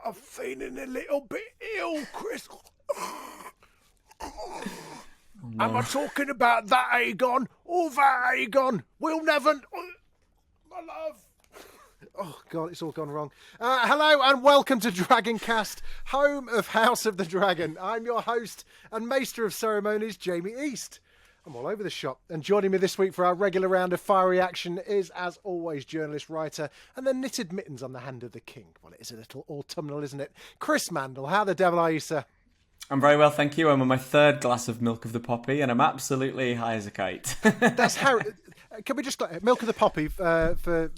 I'm feeling a little bit ill, Chris. Am I talking about that Aegon or that Aegon? We'll never... My love. Oh, God, it's all gone wrong. Hello and welcome to Dragoncast, home of House of the Dragon. I'm your host and Maester of Ceremonies, Jamie East. I'm all over the shop. And joining me this week for our regular round of fiery action is, as always, journalist, writer, and the knitted mittens on the hand of the king. Well, it is a little autumnal, isn't it? Chris Mandle, how the devil are you, sir? I'm very well, thank you. I'm on my third glass of milk of the poppy, and I'm absolutely high as a kite. That's how. Can we just milk of the poppy for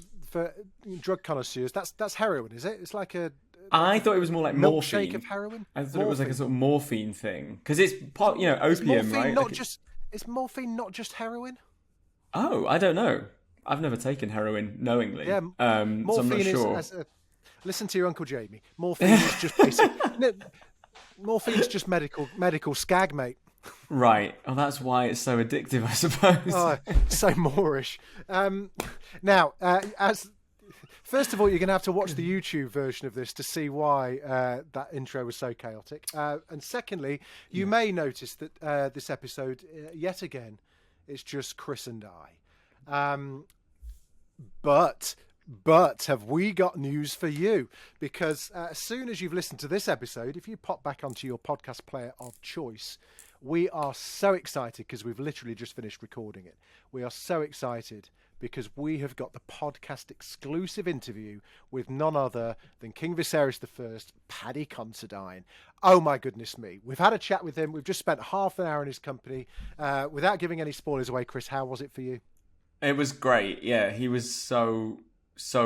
drug connoisseurs? That's heroin, is it? It's like a. I thought it was more like morphine. Milkshake of heroin. I thought it was like a sort of morphine thing because it's opium, right? Is morphine not just heroin? Oh, I don't know. I've never taken heroin knowingly. Yeah, so I'm not sure. Listen to your Uncle Jamie. Morphine is just basic. Morphine's just medical skag, mate. Right. Oh, that's why it's so addictive, I suppose. Oh, so Moorish. Now, first of all, you're going to have to watch the YouTube version of this to see why that intro was so chaotic. And secondly, you may notice that this episode, yet again, is just Chris and I. But have we got news for you? Because as soon as you've listened to this episode, if you pop back onto your podcast player of choice, we are so excited because we've literally just finished recording it. We are so excited because we have got the podcast exclusive interview with none other than King Viserys I, Paddy Considine. Oh my goodness me. We've had a chat with him. We've just spent half an hour in his company. Without giving any spoilers away, Chris, how was it for you? It was great. Yeah, he was so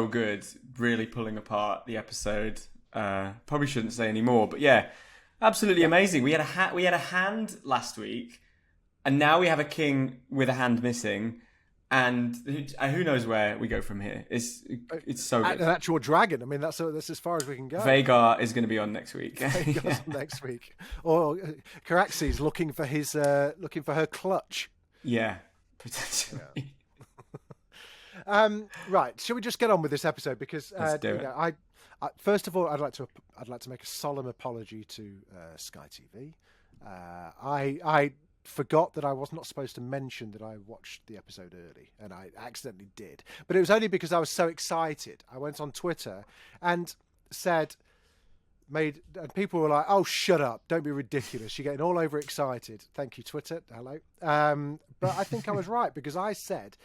good, really pulling apart the episode. Probably shouldn't say any more, but yeah, absolutely amazing. We had a hand last week, and now we have a king with a hand missing, and who knows where we go from here. It's so good. An actual dragon. I mean, that's as far as we can go. Vhagar is going to be on next week. Vhagar's on next week. Or Caraxes looking for her clutch. Yeah, potentially. Yeah. Right, shall we just get on with this episode? Because I first of all, I'd like to make a solemn apology to Sky TV. I forgot that I was not supposed to mention that I watched the episode early, and I accidentally did. But it was only because I was so excited. I went on Twitter and and people were like, "Oh, shut up! Don't be ridiculous! You're getting all over excited." Thank you, Twitter. Hello. But I think I was right because I said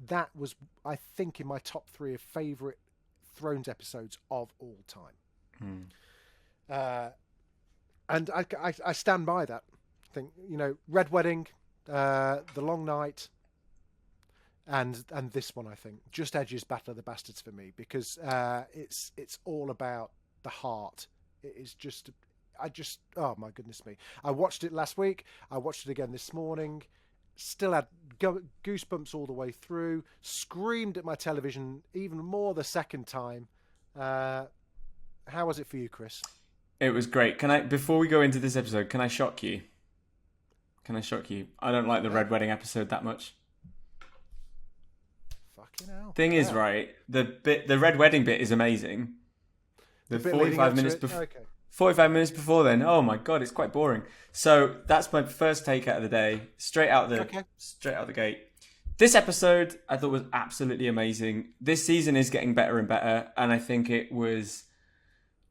that was, I think, in my top 3 of favourite Thrones episodes of all time. And I stand by that. I think, Red Wedding, The Long Night, and this one, I think, just edges Battle of the Bastards for me because it's all about the heart. It is just, oh my goodness me. I watched it last week. I watched it again this morning. Still had goosebumps all the way through. Screamed at my television even more the second time. How was it for you, Chris? It was great. Before we go into this episode, can I shock you? I don't like the Red Wedding episode that much. Fucking hell. Thing is, right, the Red Wedding bit is amazing. The 45 minutes before. Okay. 45 minutes before then, oh my god, it's quite boring. So that's my first take out of the day, straight out the gate. This episode I thought was absolutely amazing. This season is getting better and better, and I think it was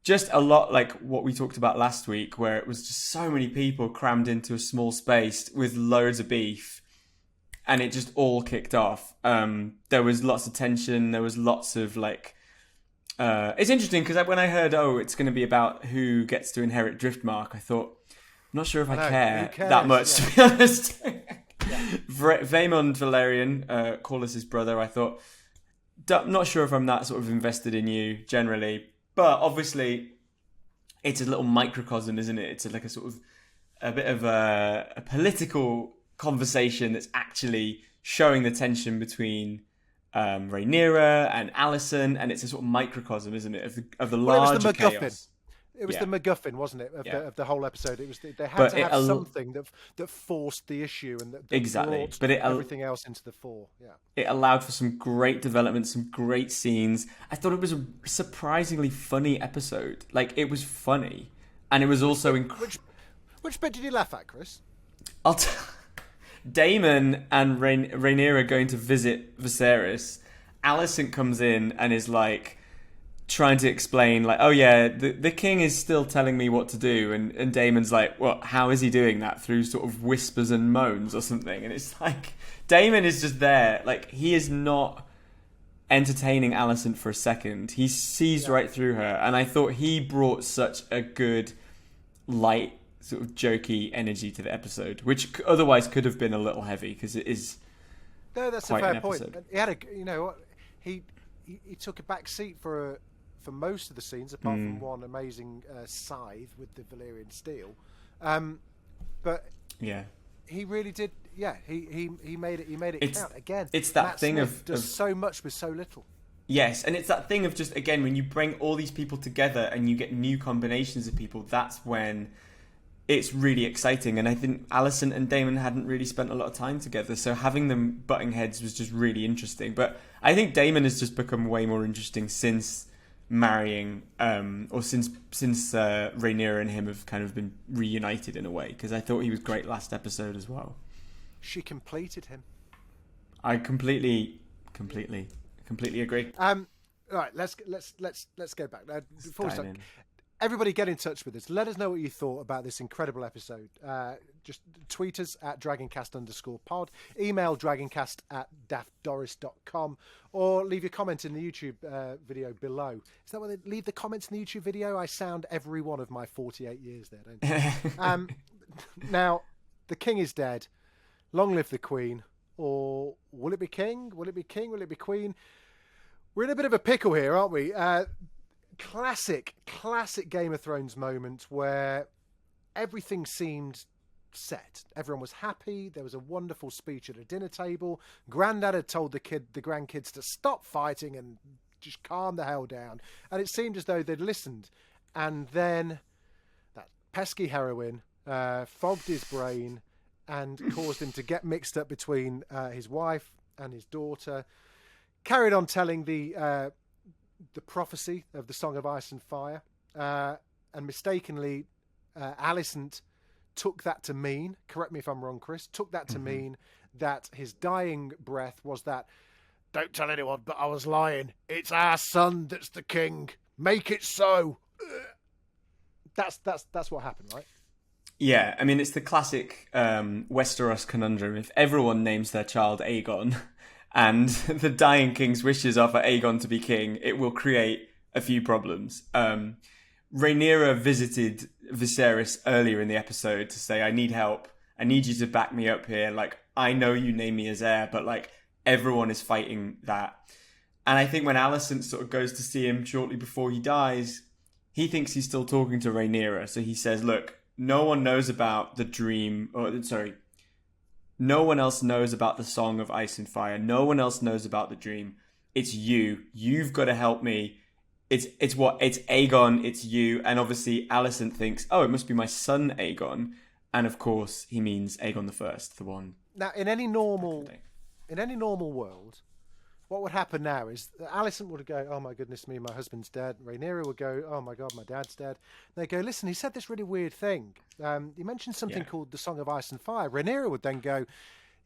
just a lot like what we talked about last week, where it was just so many people crammed into a small space with loads of beef, and it just all kicked off. There was lots of tension. There was lots of it's interesting because when I heard, it's going to be about who gets to inherit Driftmark, I thought, I'm not sure if I care that much, to be honest. Raymonds Valerian, Corliss's brother, I thought, not sure if I'm that sort of invested in you generally, but obviously it's a little microcosm, isn't it? It's like a bit of a political conversation that's actually showing the tension between Rainier and Alison, and it's a sort of microcosm, isn't it, of the larger chaos. It was the MacGuffin, wasn't it, of the whole episode? It was they had to have something that forced the issue and that brought everything else into the fore. Yeah, it allowed for some great development, some great scenes. I thought it was a surprisingly funny episode. Like, it was funny, and it was also which bit did you laugh at, Chris? Daemon and Rainier are going to visit Viserys. Allison comes in and is like, trying to explain, like, oh yeah, the king is still telling me what to do, and Daemon's like, well, how is he doing that? Through sort of whispers and moans or something. And it's like, Daemon is just there, like, he is not entertaining Allison for a second. He sees right through her, and I thought he brought such a good, light, sort of jokey energy to the episode, which otherwise could have been a little heavy, because it is that's quite a fair an point. episode. He had a, you know what, he took a back seat for most of the scenes, apart from one amazing scythe with the Valyrian steel. But yeah, he really did. Yeah, he made it count again. It's that Matt thing Smith of does so much with so little. Yes, and it's that thing of just, again, when you bring all these people together and you get new combinations of people, that's when it's really exciting. And I think Alison and Daemon hadn't really spent a lot of time together, so having them butting heads was just really interesting. But I think Daemon has just become way more interesting since marrying, or since Rainier and him have kind of been reunited in a way, because I thought he was great last episode as well. She completed him. I completely agree. All right, let's go back. Before we start, everybody get in touch with us. Let us know what you thought about this incredible episode. Just tweet us at dragoncast_pod, email dragoncast@daftdoris.com, or leave your comment in the YouTube video below. Is that what they leave the comments in the YouTube video? I sound every one of my 48 years there, don't I? Now, the king is dead. Long live the queen. Or will it be king? Will it be king? Will it be queen? We're in a bit of a pickle here, aren't we? Classic Game of Thrones moment where everything seemed set. Everyone was happy. There was a wonderful speech at a dinner table. Grandad had told the grandkids to stop fighting and just calm the hell down. And it seemed as though they'd listened. And then that pesky heroine fogged his brain and caused him to get mixed up between his wife and his daughter. Carried on telling the prophecy of the Song of Ice and Fire, and mistakenly, Alison took that to mean, correct me if I'm wrong, Chris, took that to mean that his dying breath was that, don't tell anyone, but I was lying. It's our son that's the king. Make it so. That's what happened, right? Yeah, I mean, it's the classic Westeros conundrum. If everyone names their child Aegon and the dying king's wishes are for Aegon to be king, it will create a few problems. Rhaenyra visited Viserys earlier in the episode to say, I need help. I need you to back me up here. Like, I know you name me as heir, but like, everyone is fighting that. And I think when Allison sort of goes to see him shortly before he dies, he thinks he's still talking to Rhaenyra. So he says, look, no one knows about the dream, no one else knows about the Song of Ice and Fire. No one else knows about the dream. It's you. You've got to help me. It's Aegon, it's you. And obviously Allison thinks, oh, it must be my son Aegon. And of course he means Aegon the First, the one. Now, in any normal world, what would happen now is that Allison would go, oh my goodness me, my husband's dead. Rhaenyra would go, oh my God, my dad's dead. They go, listen, he said this really weird thing. You mentioned something called the Song of Ice and Fire. Rhaenyra would then go,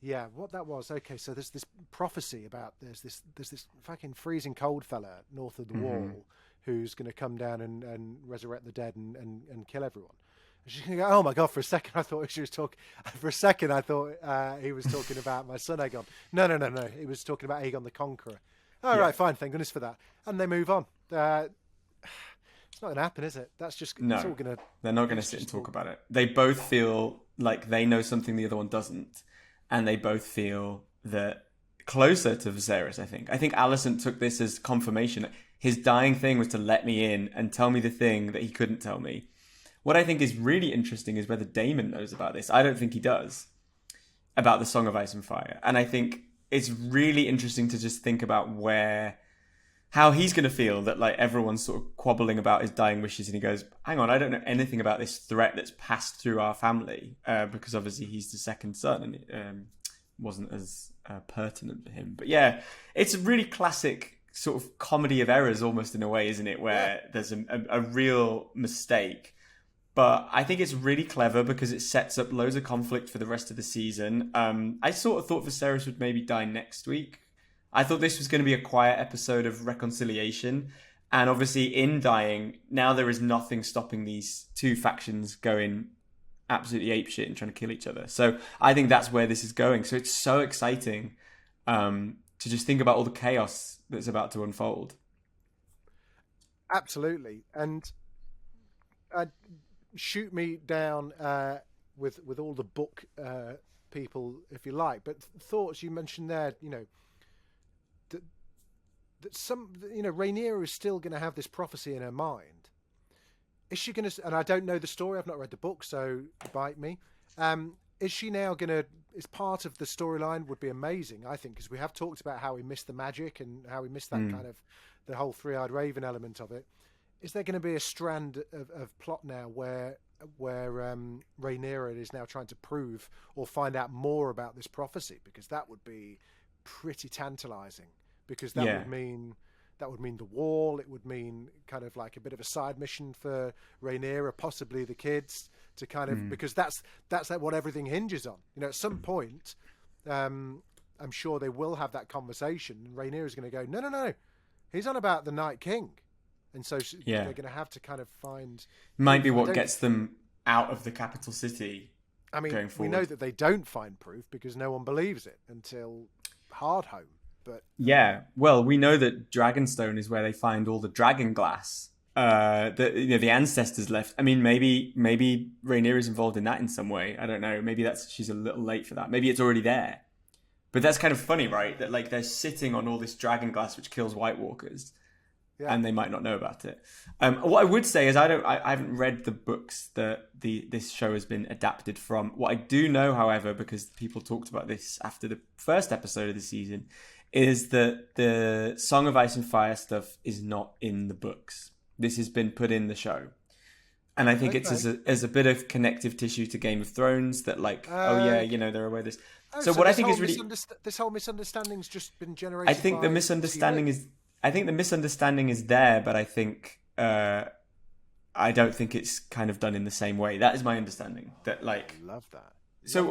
yeah, what that was. Okay, so there's this prophecy about there's this fucking freezing cold fella north of the wall who's going to come down and resurrect the dead and kill everyone. She's going to go, oh my God, for a second I thought he was talking about my son Aegon. No. He was talking about Aegon the Conqueror. All right, fine, thank goodness for that. And they move on. It's not going to happen, is it? That's just... No, they're not going to sit and talk about it. They both feel like they know something the other one doesn't. And they both feel that closer to Viserys, I think. I think Allison took this as confirmation. His dying thing was to let me in and tell me the thing that he couldn't tell me. What I think is really interesting is whether Daemon knows about this. I don't think he does, about the Song of Ice and Fire. And I think it's really interesting to just think about where how he's going to feel that like everyone's sort of quabbling about his dying wishes, and he goes, hang on, I don't know anything about this threat that's passed through our family, because obviously he's the second son, and it wasn't as pertinent for him. But yeah, it's a really classic sort of comedy of errors almost, in a way, isn't it, where there's a real mistake. But I think it's really clever because it sets up loads of conflict for the rest of the season. I sort of thought Viserys would maybe die next week. I thought this was going to be a quiet episode of reconciliation. And obviously in dying, now there is nothing stopping these two factions going absolutely apeshit and trying to kill each other. So I think that's where this is going. So it's so exciting to just think about all the chaos that's about to unfold. Absolutely. And shoot me down with all the book people, if you like. But thoughts you mentioned there, that some, Rainier is still going to have this prophecy in her mind. Is she going to? And I don't know the story. I've not read the book, so bite me. Is she now going to? Is part of the storyline would be amazing, I think, because we have talked about how we missed the magic and how we missed that kind of the whole three-eyed raven element of it. Is there going to be a strand of plot now where Rainier is now trying to prove or find out more about this prophecy? Because that would be pretty tantalizing. Because that would mean the wall. It would mean kind of like a bit of a side mission for Rainier, possibly the kids, to kind of because that's like what everything hinges on. At some point, I'm sure they will have that conversation, and Rainier is going to go, no, he's on about the Night King, and so they're going to have to kind of find. Might be what gets them out of the capital city. I mean, we know that they don't find proof because no one believes it until Hardhome. But yeah, well, we know that Dragonstone is where they find all the dragon glass that the ancestors left. I mean, maybe Rainier is involved in that in some way. I don't know. Maybe she's a little late for that.Maybe it's already there. But that's kind of funny, right? That like they're sitting on all this dragon glass which kills White Walkers, and they might not know about it. What I would say is I haven't read the books that this show has been adapted from. What I do know, however, because people talked about this after the first episode of the season, is that the Song of Ice and Fire stuff is not in the books. This has been put in the show. And I think it's as a bit of connective tissue to Game of Thrones that like, they're aware of this. So what I think is really... This whole misunderstanding's just been generated I think the misunderstanding is there, but I think... I don't think it's kind of done in the same way. That is my understanding. That like... I love that.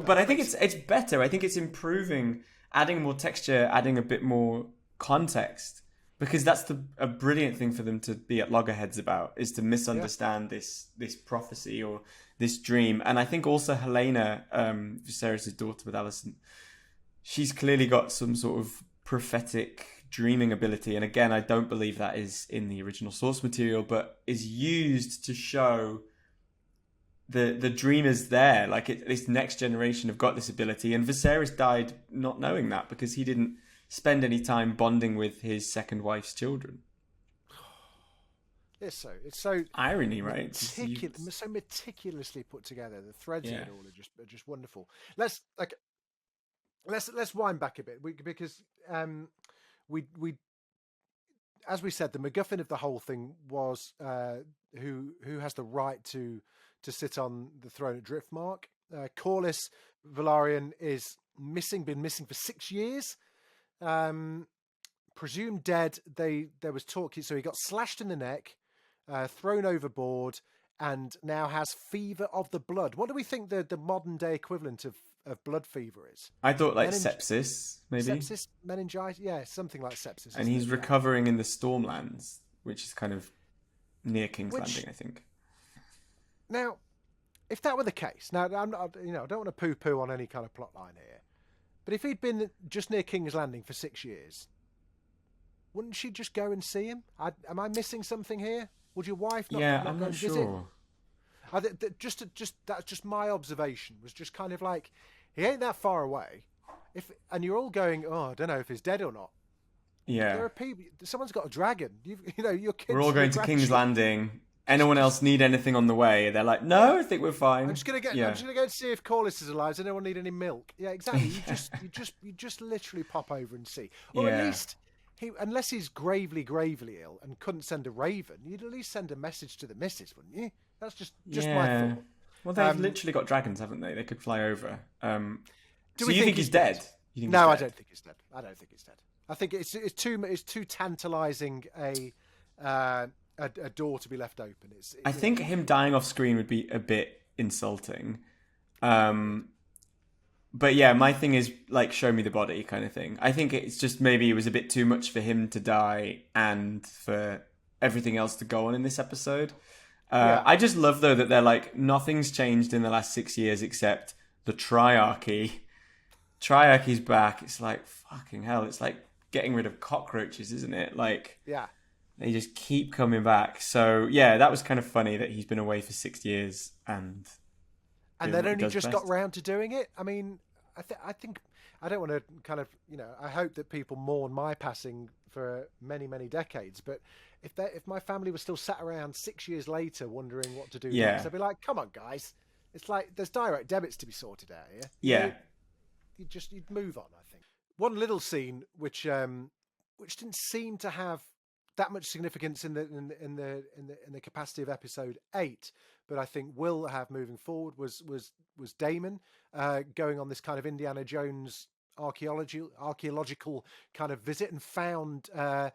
But I think it's better. I think it's improving... adding more texture, adding a bit more context, because that's a brilliant thing for them to be at loggerheads about, is to misunderstand this prophecy or this dream. And I think also Helena, Viserys' daughter with Alison, she's clearly got some sort of prophetic dreaming ability. And again, I don't believe that is in the original source material, but is used to show the dream is there. Like this next generation have got this ability, and Viserys died not knowing that because he didn't spend any time bonding with his second wife's children. It's so irony, right? So meticulously put together. The threads of it all are just wonderful. Let's wind back a bit because we as we said, the MacGuffin of the whole thing was who has the right to sit on the throne at Driftmark. Corliss Velaryon is been missing for 6 years. Presumed dead. There was talk, so he got slashed in the neck, thrown overboard, and now has fever of the blood. What do we think the modern day equivalent of blood fever is? I thought like sepsis, maybe. Sepsis, meningitis, something like sepsis. And he's recovering in the Stormlands, which is kind of near King's Landing, I think. Now, if that were the case, now I'm not, I don't want to poo-poo on any kind of plot line here, but if he'd been just near King's Landing for 6 years, wouldn't she just go and see him? Am I missing something here? Would your wife not? Yeah, not I'm go not and visit? sure. That's just my observation. Was just kind of like he ain't that far away. And you're all going, oh, I don't know if he's dead or not. Yeah, there are people. Someone's got a dragon. Your kids. We're all going to King's Landing. Anyone else need anything on the way? They're like, no, I think we're fine. I'm just gonna go and see if Corliss is alive. Does anyone need any milk? Yeah, exactly. You just literally pop over and see, or at least unless he's gravely, gravely ill and couldn't send a raven, you'd at least send a message to the missus, wouldn't you? That's just my thought. Well, they've literally got dragons, haven't they? They could fly over. Do so you think he's dead? No, I don't think he's dead. I don't think he's dead. I think it's too tantalising a door to be left open. I think him dying off screen would be a bit insulting. But yeah, my thing is like, show me the body kind of thing. I think it's just maybe it was a bit too much for him to die and for everything else to go on in this episode. I just love, though, that they're like, nothing's changed in the last 6 years except the triarchy. Triarchy's back. It's like, fucking hell. It's like getting rid of cockroaches, isn't it? Like, yeah, they just keep coming back. So yeah, that was kind of funny that he's been away for 6 years and then only just got round to doing it. I mean, I think I don't want to kind of, I hope that people mourn my passing for many, many decades, but if my family was still sat around 6 years later wondering what to do next, I'd be like, come on, guys. It's like there's direct debits to be sorted out here. Yeah. You'd move on, I think. One little scene which didn't seem to have that much significance in the capacity of episode 8, but I think will have moving forward was Daemon going on this kind of Indiana Jones archaeological kind of visit and found a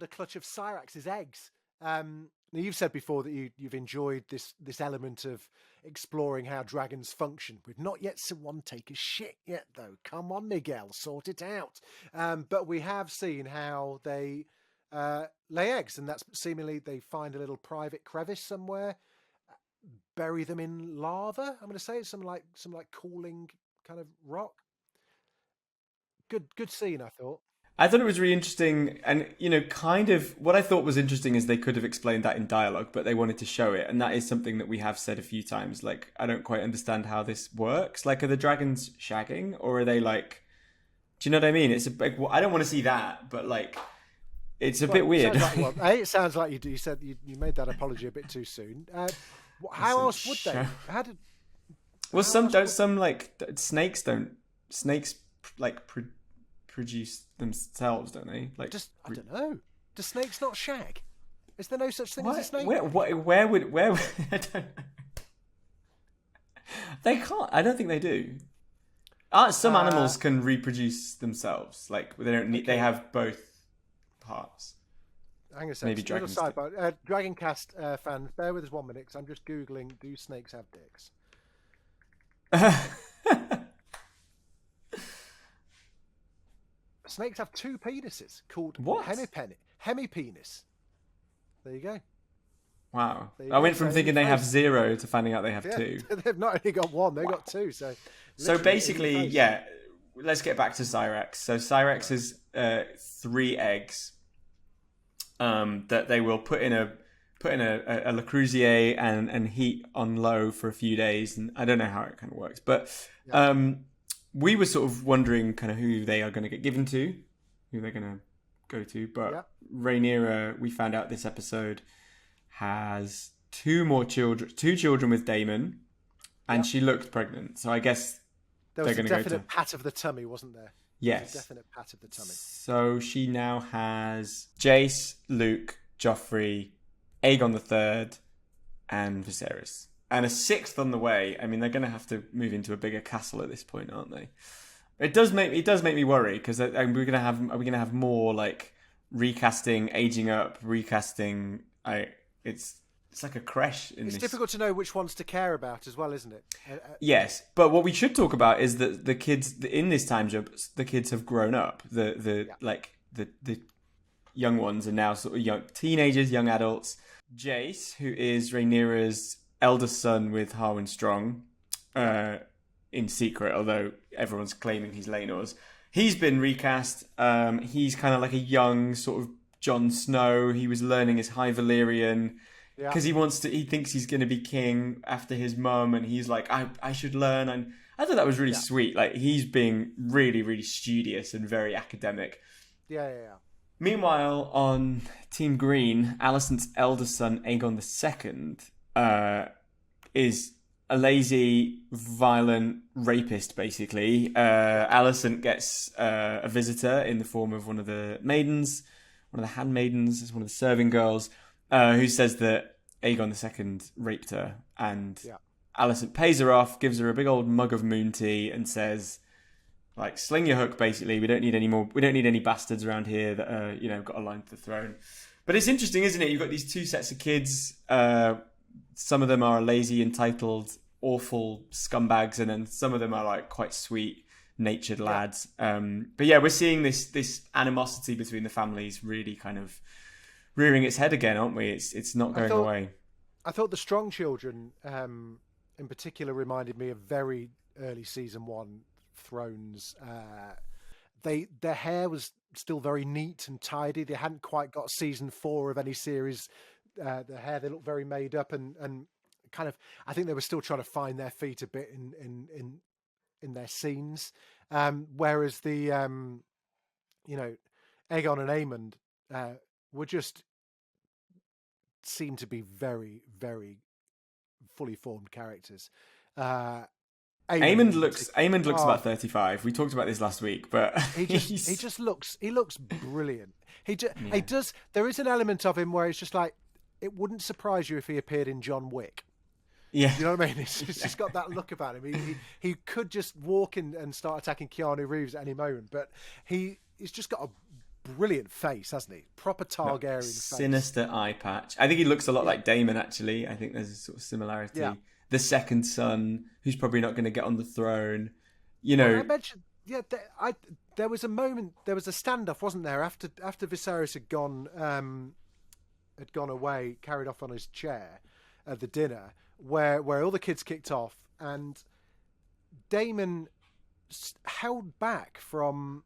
clutch of Syrax's eggs. Now, you've said before that you've enjoyed this element of exploring how dragons function. We've not yet seen one take a shit yet, though. Come on, Miguel, sort it out. But we have seen how they lay eggs, and that's seemingly they find a little private crevice somewhere, bury them in lava. I'm going to say it's some like cooling kind of rock. Good scene, I thought. I thought it was really interesting, and kind of what I thought was interesting is they could have explained that in dialogue, but they wanted to show it, and that is something that we have said a few times. Like, I don't quite understand how this works. Like, are the dragons shagging, or are they like? Do you know what I mean? It's I don't want to see that, but like, it's a bit weird. It sounds like you do. You said you made that apology a bit too soon. How else would they? Snakes like produce themselves, don't they? Like, I don't know. Do snakes not shag? Is there no such thing as a snake? Where would I don't know. They can't. I don't think they do. Some animals can reproduce themselves. Like, they don't need. Okay. They have both parts. Hang on a second. Maybe dragons. Dragoncast fans, bear with us 1 minute, because I'm just googling. Do snakes have dicks? Snakes have two penises called hemipenis. There you go. Wow. I went from thinking they have 0 to finding out they have 2. They've not only got 1, they've got 2. So basically, let's get back to Syrax. So Syrax is 3 eggs that they will put in a Le Creuset and heat on low for a few days. And I don't know how it kind of works, but we were sort of wondering kind of who they are going to get given to, who they're going to go to. But Rainier, we found out this episode, has 2 children with Daemon, and she looked pregnant. So I guess there was a definite pat of the tummy, wasn't there? Yes. A definite pat of the tummy. So she now has Jace, Luke, Joffrey, Aegon the III, and Viserys. And a 6th on the way. I mean, they're going to have to move into a bigger castle at this point, aren't they? It does make me worry, because are we going to have more like recasting, aging up, recasting? It's like a creche. It's difficult to know which ones to care about as well, isn't it? Yes, but what we should talk about is that the kids in this time jump, the kids have grown up. The young ones are now sort of young teenagers, young adults. Jace, who is Rhaenyra's eldest son with Harwin Strong, in secret, although everyone's claiming he's Laenor's. He's been recast. He's kind of like a young sort of Jon Snow. He was learning his High Valyrian because he thinks he's going to be king after his mum, and he's like, I should learn. And I thought that was really sweet. Like, he's being really, really studious and very academic. Yeah. Meanwhile, on Team Green, Alison's eldest son, Aegon II, is a lazy, violent rapist, basically. Alison gets a visitor in the form of one of the maidens, one of the handmaidens, one of the serving girls, who says that Aegon II raped her. And Alison pays her off, gives her a big old mug of moon tea, and says, like, sling your hook, basically. We don't need any more. We don't need any bastards around here that are, got a line to the throne. But it's interesting, isn't it? You've got these two sets of kids. Some of them are lazy, entitled, awful scumbags, and then some of them are like quite sweet natured lads. But yeah, we're seeing this animosity between the families really kind of rearing its head again, aren't we? It's not going away. I thought the Strong Children, in particular, reminded me of very early season 1 Thrones. Their hair was still very neat and tidy. They hadn't quite got season 4 of any series. The hair, they looked very made up and kind of. I think they were still trying to find their feet a bit in their scenes. Whereas the Aegon and Aemond were just seemed to be very, very fully formed characters. Eamonn looks about 35. We talked about this last week, but he looks brilliant. He does. There is an element of him where it's just like, it wouldn't surprise you if he appeared in John Wick. Yeah, you know what I mean. It's just got that look about him. He could just walk in and start attacking Keanu Reeves at any moment, but he's just got a brilliant face, hasn't he? Proper Targaryen face. Sinister eye patch. I think he looks a lot like Daemon, actually. I think there's a sort of similarity. Yeah. The second son, who's probably not going to get on the throne. Well, I mentioned, there was a moment, there was a standoff, wasn't there, after Viserys had gone away, carried off on his chair at the dinner, where all the kids kicked off, and Daemon held back from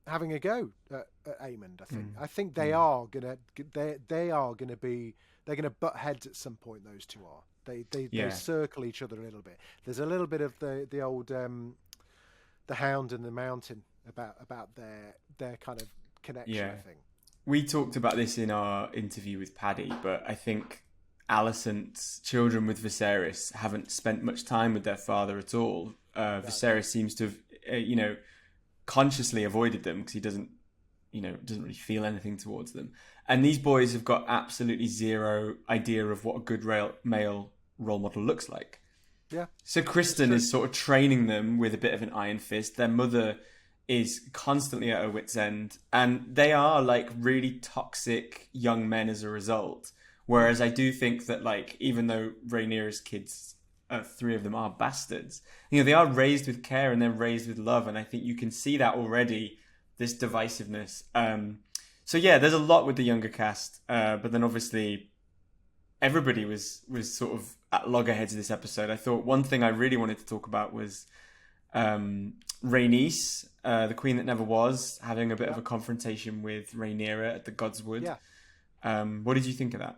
having a go at Aemond. I think they are gonna butt heads at some point. Those two are. They circle each other a little bit. There's a little bit of the old the Hound and the Mountain about their kind of connection. I think we talked about this in our interview with Paddy, but I think Alicent's children with Viserys haven't spent much time with their father at all. Viserys seems to have, consciously avoided them because he doesn't really feel anything towards them. And these boys have got absolutely zero idea of what a good male role model looks like. Yeah. So Kristen is sort of training them with a bit of an iron fist. Their mother is constantly at her wit's end, and they are like really toxic young men as a result. Whereas I do think that, like, even though Rhaenyra's kids, 3 of them are bastards, they are raised with care and they're raised with love, and I think you can see that already, this divisiveness. So yeah, there's a lot with the younger cast, but then obviously everybody was sort of at loggerheads this episode. I thought one thing I really wanted to talk about was Rhaenys, the queen that never was, having a bit of a confrontation with Rhaenyra at the Godswood. Yeah. What did you think of that?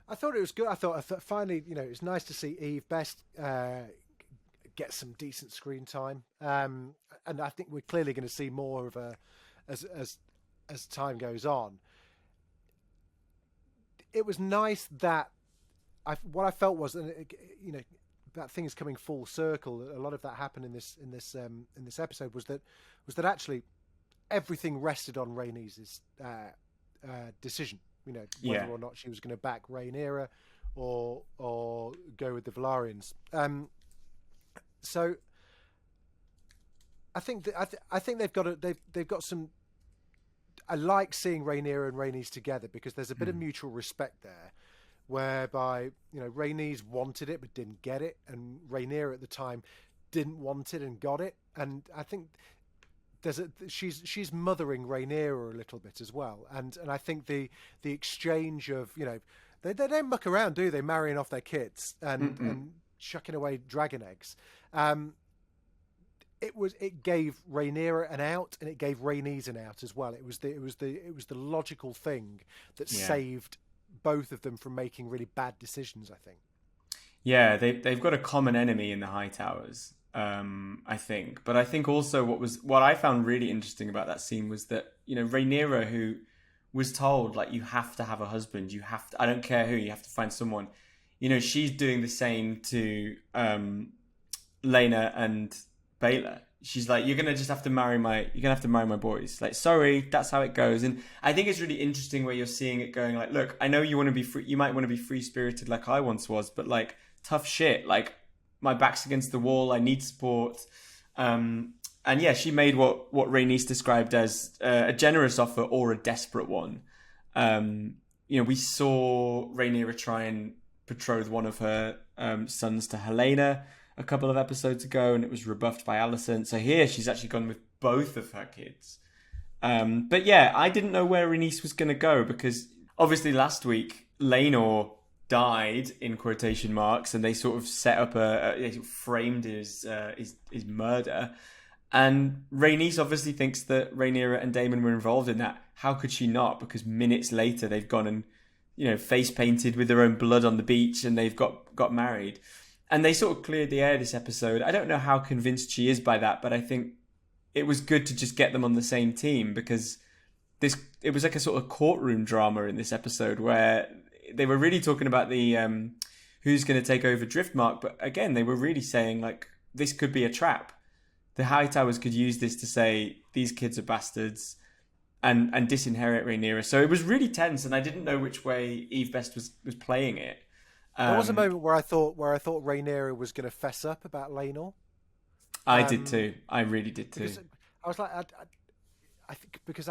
I thought it was good. I thought finally, it's nice to see Eve Best get some decent screen time, and I think we're clearly going to see more of her as time goes on. It was nice that what I felt was, that thing is coming full circle. A lot of that happened in this episode was that actually everything rested on Rhaenys' decision. Whether or not she was going to back Rhaenyra or go with the Velaryons. So I think they've got some. I like seeing Rhaenyra and Rhaenys together because there's a bit of mutual respect there, whereby Rhaenys wanted it but didn't get it, and Rhaenyra at the time didn't want it and got it, and I think she's mothering Rhaenyra a little bit as well, and I think the exchange of they don't muck around, do they, marrying off their kids and chucking away dragon eggs. It gave Rhaenyra an out, and it gave Rhaenys an out as well. It was the logical thing that saved both of them from making really bad decisions, I think. Yeah, they've got a common enemy in the High Towers. I think. But I think also what I found really interesting about that scene was that, Rhaenyra, who was told, like, you have to have a husband, I don't care who, you have to find someone. she's doing the same to Lena and Baylor. She's like, you're gonna have to marry my boys. Like, sorry, that's how it goes. And I think it's really interesting where you're seeing it going. Like, look, I know you want to be free. You might want to be free spirited like I once was, but like, tough shit. Like, my back's against the wall. I need support. And yeah, she made what Rhaenys described as a generous offer or a desperate one. We saw Rhaenyra try and betroth one of her sons to Helena a couple of episodes ago, and it was rebuffed by Alison. So here she's actually gone with both of her kids. But yeah, I didn't know where Rhaenys was going to go, because obviously last week Laenor died in quotation marks, and they sort of set up they framed his murder. And Rhaenys obviously thinks that Rhaenyra and Daemon were involved in that. How could she not? Because minutes later they've gone and face painted with their own blood on the beach, and they've got married. And they sort of cleared the air this episode. I don't know how convinced she is by that, but I think it was good to just get them on the same team, because it was like a sort of courtroom drama in this episode where they were really talking about the who's going to take over Driftmark. But again, they were really saying, like, this could be a trap. The Hightowers could use this to say these kids are bastards and disinherit Rhaenyra. So it was really tense, and I didn't know which way Eve Best was playing it. There was a moment where I thought Rhaenyra was going to fess up about Laenor. I did too. I really did too. I was like, I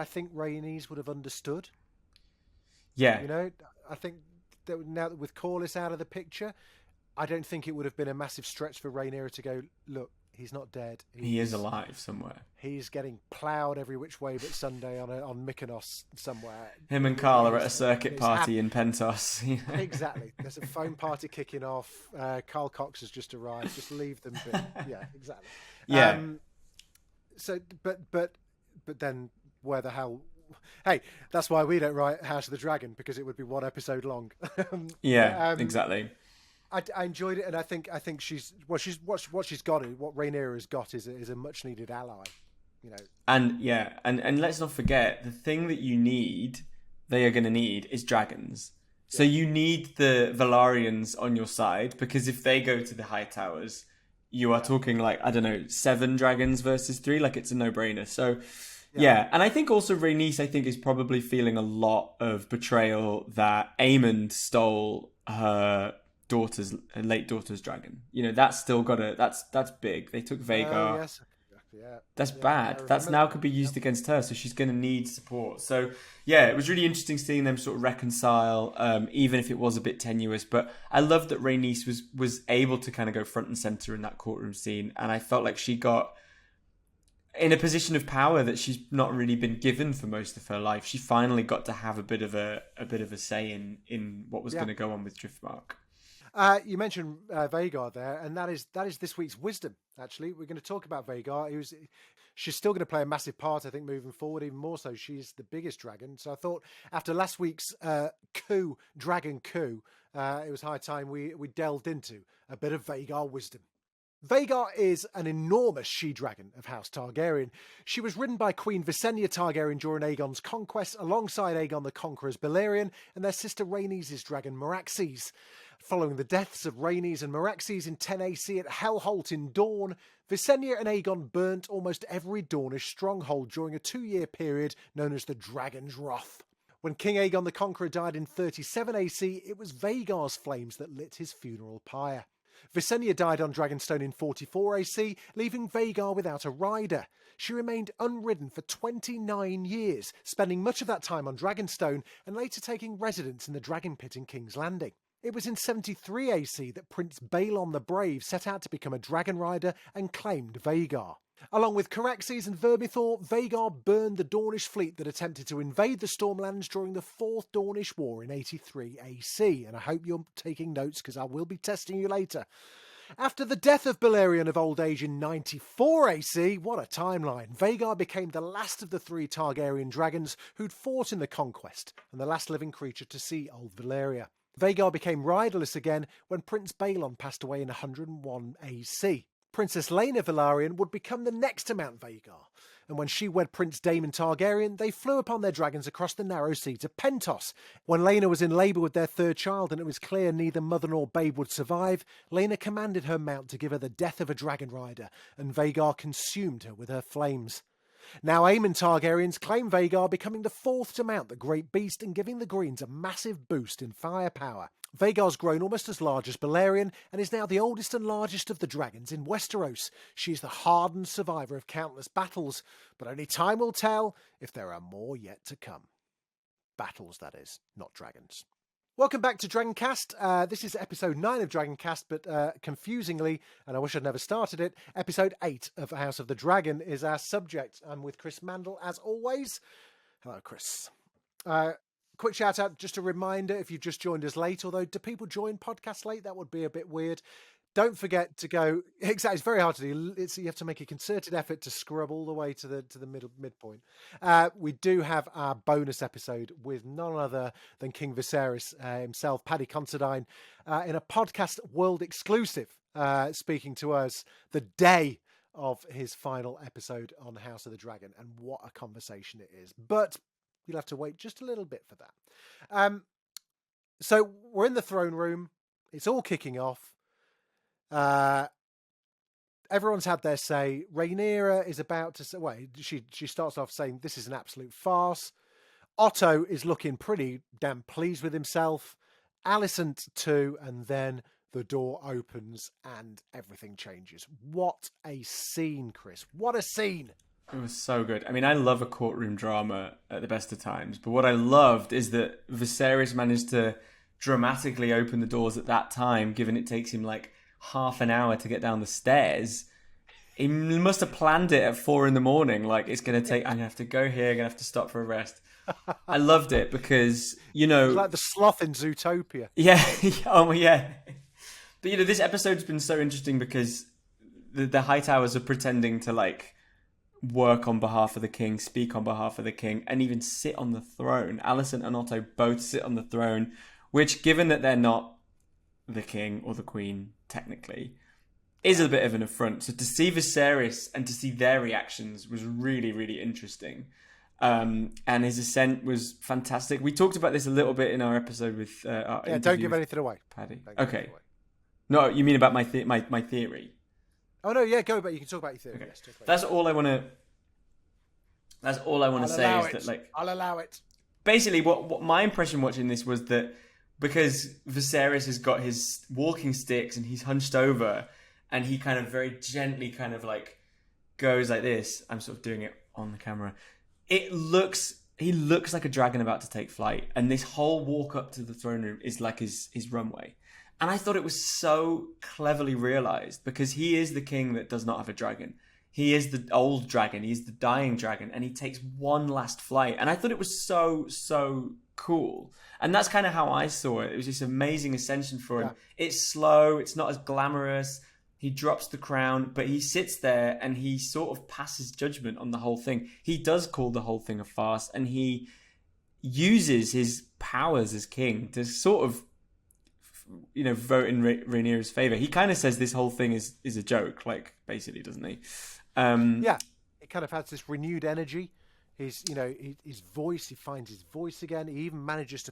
think Rhaenys would have understood. Yeah. I think that now that with Corliss out of the picture, I don't think it would have been a massive stretch for Rhaenyra to go, look, he's not dead. He is alive somewhere. He's getting ploughed every which way but Sunday on Mykonos somewhere. Him and Carl are at a circuit party in Pentos. Exactly. There's a phone party kicking off. Carl Cox has just arrived. Just leave them be. Yeah, exactly. Yeah. But then where the hell? Hey, that's why we don't write House of the Dragon, because it would be one episode long. Exactly. I enjoyed it, and I think she's what she's got. What Rhaenyra has got is a much needed ally, And and let's not forget, the thing that they are going to need is dragons. So you need the Velaryons on your side, because if they go to the Hightowers, you are talking like, I don't know, 7 dragons versus 3. Like, it's a no-brainer. So yeah, and I think also Rhaenys, is probably feeling a lot of betrayal that Aemond stole her late daughter's dragon. That's still got that's big. They took Vhagar. Yes. Yeah. That's bad. That's now could be used against her, so she's going to need support. So yeah, it was really interesting seeing them sort of reconcile, even if it was a bit tenuous. But I loved that Rhaenys was able to kind of go front and center in that courtroom scene, and I felt like she got in a position of power that she's not really been given for most of her life. She finally got to have a bit of a say in what was going to go on with Driftmark. You mentioned Vhagar there, and that is this week's wisdom. Actually, we're going to talk about Vhagar. She's still going to play a massive part, I think, moving forward. Even more so, she's the biggest dragon. So I thought after last week's dragon coup, it was high time we delved into a bit of Vhagar wisdom. Vhagar is an enormous she-dragon of House Targaryen. She was ridden by Queen Visenya Targaryen during Aegon's conquest, alongside Aegon the Conqueror's Balerion and their sister Rhaenys' dragon Meraxes. Following the deaths of Rhaenys and Meraxes in 10 AC at Hellholt in Dorne, Visenya and Aegon burnt almost every Dornish stronghold during a 2-year period known as the Dragon's Wrath. When King Aegon the Conqueror died in 37 AC, it was Vhagar's flames that lit his funeral pyre. Visenya died on Dragonstone in 44 AC, leaving Vhagar without a rider. She remained unridden for 29 years, spending much of that time on Dragonstone and later taking residence in the Dragon Pit in King's Landing. It was in 73 AC that Prince Balon the Brave set out to become a dragon rider and claimed Vhagar. Along with Caraxes and Vermithor, Vhagar burned the Dornish fleet that attempted to invade the Stormlands during the Fourth Dornish War in 83 AC. And I hope you're taking notes, because I will be testing you later. After the death of Balerion of old age in 94 AC, what a timeline, Vhagar became the last of the 3 Targaryen dragons who'd fought in the conquest, and the last living creature to see old Valyria. Vhagar became riderless again when Prince Balon passed away in 101 AC. Princess Lena Velaryon would become the next to Mount Vhagar, and when she wed Prince Daemon Targaryen, they flew upon their dragons across the narrow sea to Pentos. When Lena was in labour with their third child and it was clear neither mother nor babe would survive, Lena commanded her mount to give her the death of a dragon rider, and Vhagar consumed her with her flames. Now Aemon Targaryens claim Vhagar, becoming the fourth to mount the great beast and giving the Greens a massive boost in firepower. Vhagar's grown almost as large as Balerion and is now the oldest and largest of the dragons in Westeros. She is the hardened survivor of countless battles, but only time will tell if there are more yet to come. Battles, that is, not dragons. Welcome back to Dragoncast. This is episode 9 of Dragoncast, but confusingly, and I wish I'd never started it, episode 8 of House of the Dragon is our subject. I'm with Chris Mandle, as always. Hello, Chris. Quick shout out, just a reminder, if you've just joined us late, although do people join podcasts late? That would be a bit weird. Don't forget to go. Exactly, it's very hard to do. You have to make a concerted effort to scrub all the way to the midpoint. We do have our bonus episode with none other than King Viserys himself, Paddy Considine, in a podcast world exclusive, speaking to us the day of his final episode on House of the Dragon, and what a conversation it is. But you'll have to wait just a little bit for that. So we're in the throne room. It's all kicking off. Everyone's had their say. Rainier is about to say, well, she starts off saying this is an absolute farce. Otto is looking pretty damn pleased with himself. Alison too, and then the door opens and everything changes. What a scene, Chris. What a scene. It was so good. I mean, I love a courtroom drama at the best of times, but what I loved is that Viserys managed to dramatically open the doors at that time, given it takes him like half an hour to get down the stairs. He must have planned it at 4 a.m. Like, it's going to take, I'm going to have to go here, I'm going to have to stop for a rest. I loved it because, you know... It's like the sloth in Zootopia. Yeah. Oh, yeah. But, you know, this episode's been so interesting because the Hightowers are pretending to, like, work on behalf of the king, speak on behalf of the king, and even sit on the throne. Alison and Otto both sit on the throne, which, given that they're not the king or the queen, technically, is a bit of an affront. So to see Viserys and to see their reactions was really, really interesting. And his ascent was fantastic. We talked about this a little bit in our episode with our yeah, don't give anything away, Paddy. Okay. No, you mean about my theory? Oh no, yeah, go. But you can talk about your theory. Okay. Yes, That's all I want to. That's all I want to say is that, like, I'll allow it. Basically, what my impression watching this was that because Viserys has got his walking sticks and he's hunched over, and he kind of very gently kind of like goes like this. I'm sort of doing it on the camera. He looks like a dragon about to take flight, and this whole walk up to the throne room is like his runway. And I thought it was so cleverly realized because he is the king that does not have a dragon. He is the old dragon. He's the dying dragon, and he takes one last flight. And I thought it was so cool. And that's kind of how I saw it. It was this amazing ascension for him. Yeah. It's slow. It's not as glamorous. He drops the crown, but he sits there and he sort of passes judgment on the whole thing. He does call the whole thing a farce, and he uses his powers as king to sort of, you know, vote in Rainier's favor. He kind of says this whole thing is a joke, like, basically, doesn't he? Yeah, it kind of has this renewed energy. His voice, he finds his voice again. He even manages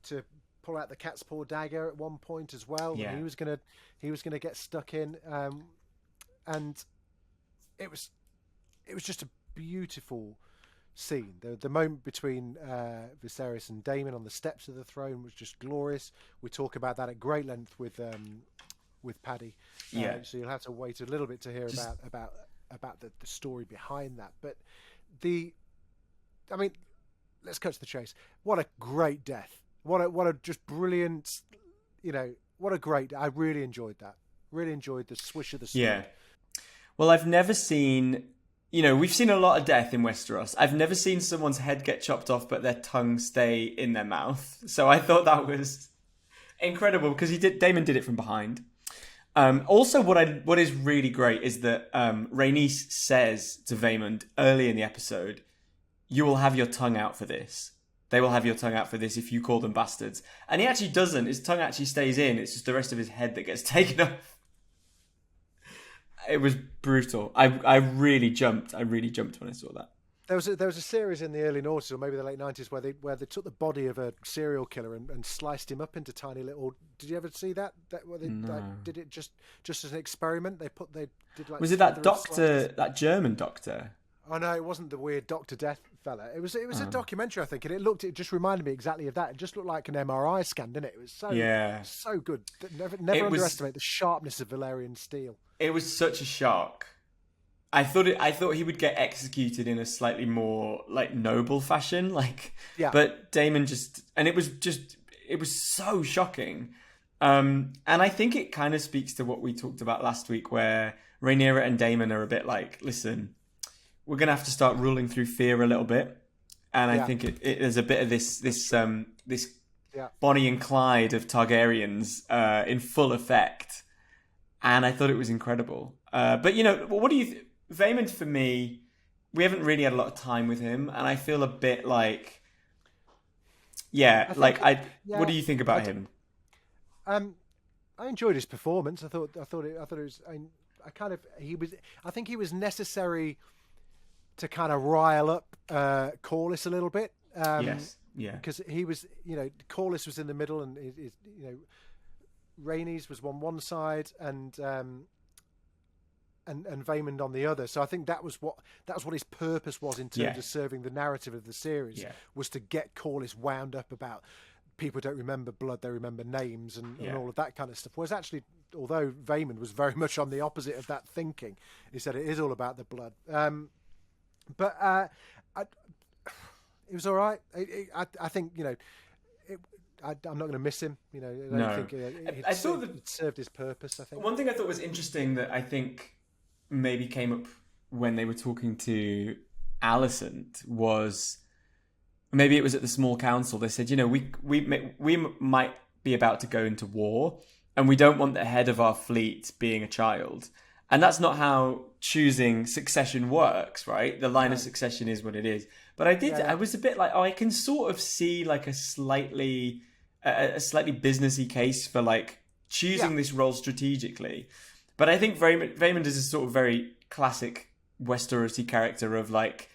to pull out the cat's paw dagger at one point as well. Yeah. He was gonna get stuck in, and it was just a beautiful scene. The moment between Viserys and Daemon on the steps of the throne was just glorious. We talk about that at great length with Paddy. Yeah. So you'll have to wait a little bit to hear about the story behind that. But let's cut to the chase. What a great death. What a just brilliant, what a great, I really enjoyed that. Really enjoyed the swish of the sword. Yeah. Well, I've never seen, we've seen a lot of death in Westeros. I've never seen someone's head get chopped off, but their tongue stay in their mouth. So I thought that was incredible because Daemon did it from behind. Also, what is really great is that Rhaenys says to Raymond early in the episode, "You will have your tongue out for this. They will have your tongue out for this if you call them bastards." And he actually doesn't. His tongue actually stays in. It's just the rest of his head that gets taken off. it was brutal. I really jumped. I really jumped when I saw that. There was a series in the early noughties or maybe the late 90s where they took the body of a serial killer and sliced him up into tiny little. Did you ever see that? Where they did it just as an experiment? They did like. Was it that doctor, that German doctor? Oh no, it wasn't the weird Dr. Death fella. It was a documentary, I think, and it just reminded me exactly of that. It just looked like an MRI scan, didn't it? It was so good. Never underestimate the sharpness of Valyrian steel. It was such a shock. I thought he would get executed in a slightly more like noble fashion, but Daemon it was so shocking. And I think it kind of speaks to what we talked about last week, where Rainier and Daemon are a bit like, listen, we're going to have to start ruling through fear a little bit. And I think there's a bit of this Bonnie and Clyde of Targaryens in full effect. And I thought it was incredible. But, what do you... Vaemond, for me, we haven't really had a lot of time with him. And I feel a bit like... what do you think about him? I enjoyed his performance. I thought it was... I think he was necessary to kind of rile up Corliss a little bit. Yes, yeah. Because he was, Corliss was in the middle, and Rhaenys was on one side, and Vaemond on the other. So I think that was what his purpose was in terms of serving the narrative of the series, was to get Corliss wound up about people don't remember blood, they remember names and all of that kind of stuff. Whereas actually, although Vaemond was very much on the opposite of that thinking, he said it is all about the blood. But it was all right. I think I'm not going to miss him. I don't think I thought it served his purpose. I think one thing I thought was interesting that I think maybe came up when they were talking to Alison was maybe it was at the small council. They said, we might be about to go into war, and we don't want the head of our fleet being a child. And that's not how choosing succession works, right? The line of succession is what it is. But I was a bit like, I can sort of see like a slightly businessy case for like choosing this role strategically. But I think Vaemond is a sort of very classic Westerosi character of like,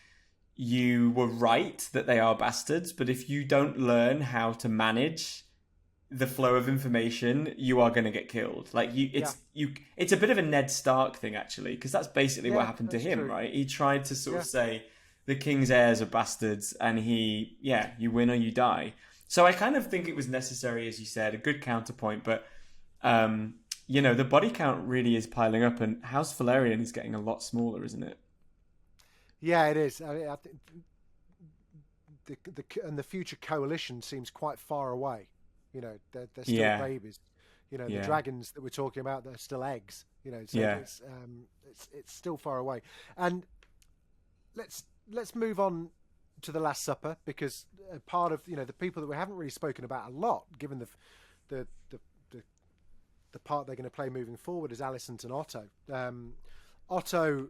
you were right that they are bastards, but if you don't learn how to manage the flow of information, you are going to get killed. Like it's a bit of a Ned Stark thing actually, because that's basically what happened to him, right? He tried to sort of say the king's heirs are bastards, and you win or you die. So I kind of think it was necessary, as you said, a good counterpoint. But the body count really is piling up, and House Velaryon is getting a lot smaller, isn't it? Yeah, it is. I mean, I think the future coalition seems quite far away. They're still babies. The dragons that we're talking about, they're still eggs. It's still far away. And let's move on to the Last Supper, because part of the people that we haven't really spoken about a lot, given the part they're going to play moving forward, is Alicent and Otto. Otto,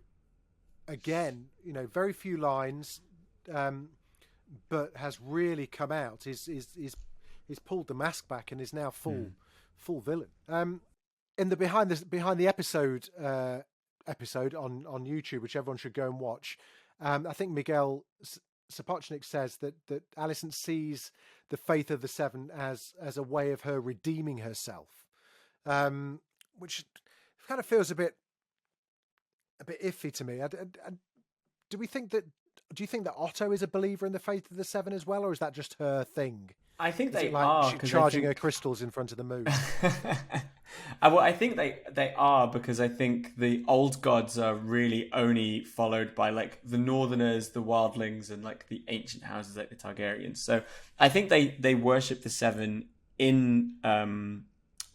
again, very few lines, but has really come out. He's pulled the mask back and is now full villain. In the behind the episode on YouTube, which everyone should go and watch, I think Miguel Sapochnik says that Alicent sees the faith of the Seven as a way of her redeeming herself, which kind of feels a bit iffy to me. Do you think that Otto is a believer in the faith of the Seven as well, or is that just her thing? I think they are charging her crystals in front of the moon. Well, I think they are, because I think the old gods are really only followed by like the Northerners, the Wildlings, and like the ancient houses like the Targaryens. So I think they worship the Seven in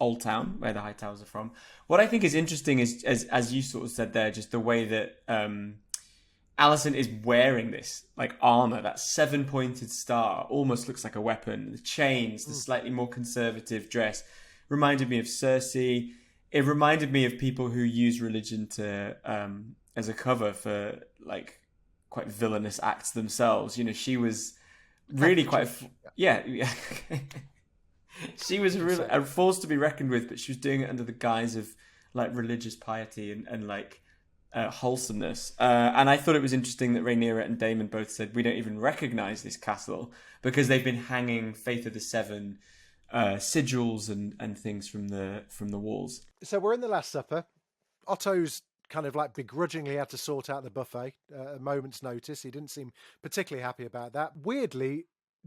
Old Town, where the High Towers are from. What I think is interesting is, as you sort of said there, just the way that Alison is wearing this like armor, that 7-pointed star, almost looks like a weapon. The chains, the slightly more conservative dress, reminded me of Cersei. It reminded me of people who use religion to as a cover for like quite villainous acts themselves. She was really quite she was really a force to be reckoned with, but she was doing it under the guise of like religious piety and like wholesomeness. And I thought it was interesting that Rhaenyra and Daemon both said we don't even recognize this castle because they've been hanging Faith of the Seven sigils and things from the walls. So we're in the Last Supper. Otto's kind of like begrudgingly had to sort out the buffet at a moment's notice. He didn't seem particularly happy about that. Weirdly,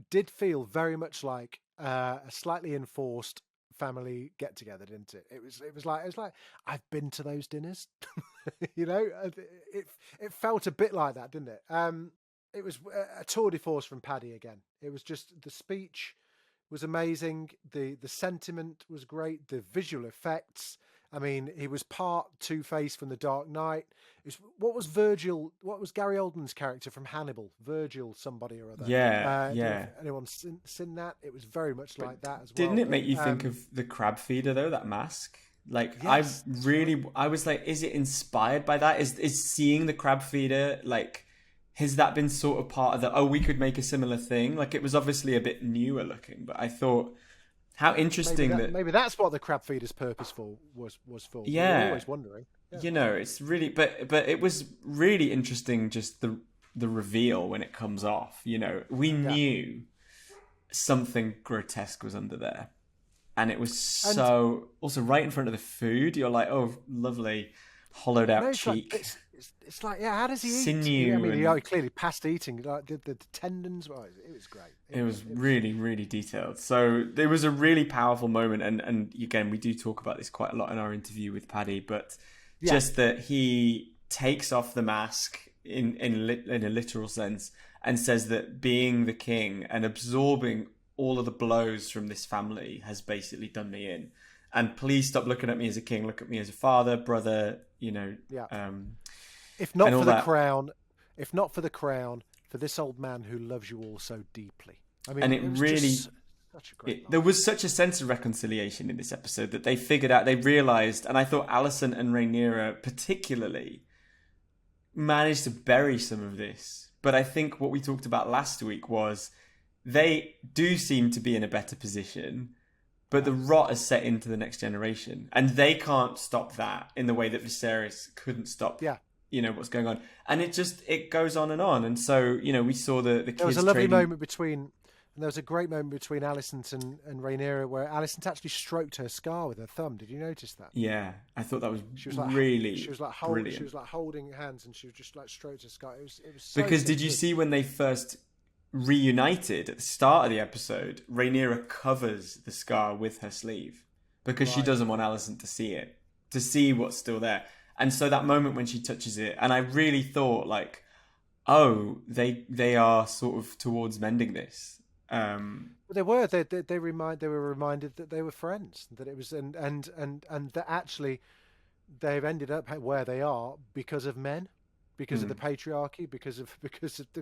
did feel very much like a slightly enforced family get together, didn't it? It was like I've been to those dinners. You know, it felt a bit like that, didn't it? It was a tour de force from Paddy again. It was just the speech was amazing. The sentiment was great. The visual effects. I mean, he was part Two-Face from The Dark Knight. What was Gary Oldman's character from Hannibal? Virgil somebody or other. Yeah. Anyone seen that? It was very much like that as well. Didn't it make you think of the crab feeder though, that mask? Like, yes. I was like, is it inspired by that? Is seeing the crab feeder, like, has that been sort of part of we could make a similar thing? Like, it was obviously a bit newer looking, but I thought, how interesting maybe that's what the crab feeder's purpose was for. Yeah, we're always wondering. Yeah. You know, it's really, but it was really interesting. Just the reveal when it comes off. You know, we knew something grotesque was under there, and it was also right in front of the food. You're like, oh, lovely, hollowed out cheek. It's like, yeah, how does he eat? Sinew. I mean, he clearly past eating. Like the tendons. Well, it was great. It was really, really detailed. So there was a really powerful moment. And again, we do talk about this quite a lot in our interview with Paddy. But just that he takes off the mask in a literal sense and says that being the king and absorbing all of the blows from this family has basically done me in. And please stop looking at me as a king. Look at me as a father, brother, you know. Yeah. If not for the crown, for this old man who loves you all so deeply. I mean, and it really, such a great there was such a sense of reconciliation in this episode that they figured out, they realized, and I thought Allison and Rainier particularly managed to bury some of this. But I think what we talked about last week was they do seem to be in a better position, but the rot has set into the next generation, and they can't stop that in the way that Viserys couldn't stop. Yeah. You know what's going on, and it goes on, and so you know we saw the kids. There was a lovely moment between, and there was a great moment between Allison and Rainier where Allison actually stroked her scar with her thumb. Did you notice that? Yeah, I thought that was like, really. She was like brilliant. She was like holding hands, and she was just like stroked her scar. It was so because did you see when they first reunited at the start of the episode? Rainier covers the scar with her sleeve because she doesn't want Allison to see it, to see what's still there. And so that moment when she touches it, and I really thought like, oh, they are sort of towards mending this. They were. They were reminded that they were friends. That it was and that actually they've ended up where they are because of men, because of the patriarchy, because of